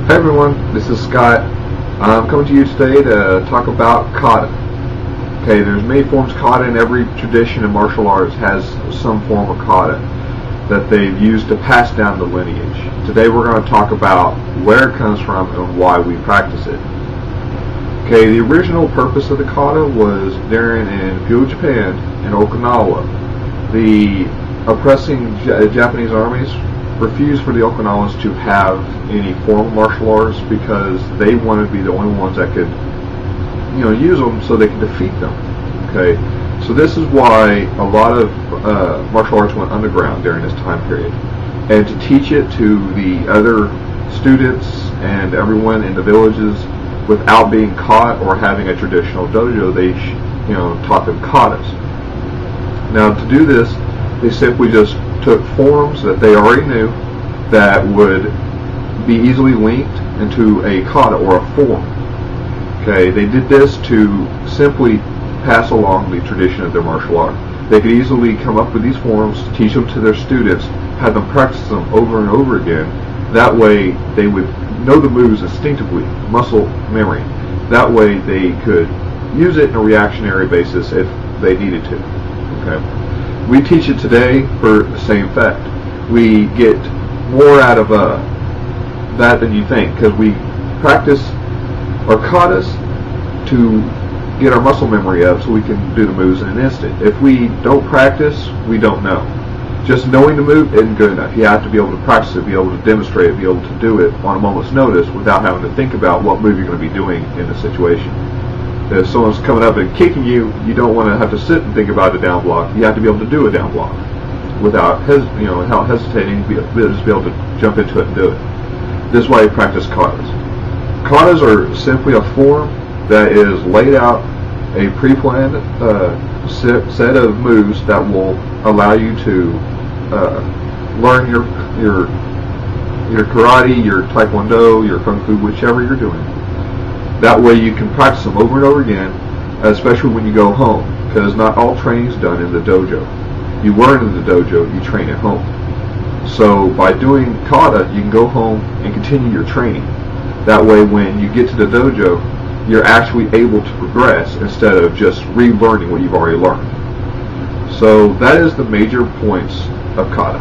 Hi everyone, this is Scott. I'm coming to you today to talk about kata. Okay, there's many forms of kata, and every tradition in martial arts has some form of kata that they've used to pass down the lineage. Today we're going to talk about where it comes from and why we practice it. Okay, the original purpose of the kata was during in feudal Japan in Okinawa. The oppressing Japanese armies refused for the Okinawans to have any form of martial arts because they wanted to be the only ones that could, use them so they could defeat them. Okay, so this is why a lot of martial arts went underground during this time period, and to teach it to the other students and everyone in the villages without being caught or having a traditional dojo, they taught them katas. Now to do this, they simply just took forms that they already knew that would be easily linked into a kata or a form. Okay, they did this to simply pass along the tradition of their martial art. They could easily come up with these forms, teach them to their students, have them practice them over and over again. That way they would know the moves instinctively, muscle memory. That way they could use it in a reactionary basis if they needed to. Okay. We teach it today for the same effect. We get more out of that than you think, because we practice our katas to get our muscle memory up so we can do the moves in an instant. If we don't practice, we don't know. Just knowing the move isn't good enough. You have to be able to practice it, be able to demonstrate it, be able to do it on a moment's notice without having to think about what move you're going to be doing in the situation. If someone's coming up and kicking you, you don't want to have to sit and think about a down block. You have to be able to do a down block without hesitating, just be able to jump into it and do it. This is why you practice katas. Katas are simply a form that is laid out, a pre-planned set of moves that will allow you to learn your karate, your taekwondo, your kung fu, whichever you're doing. That way you can practice them over and over again, especially when you go home, because not all training is done in the dojo. You learn in the dojo, you train at home. So by doing kata, you can go home and continue your training. That way when you get to the dojo, you're actually able to progress instead of just relearning what you've already learned. So that is the major points of kata.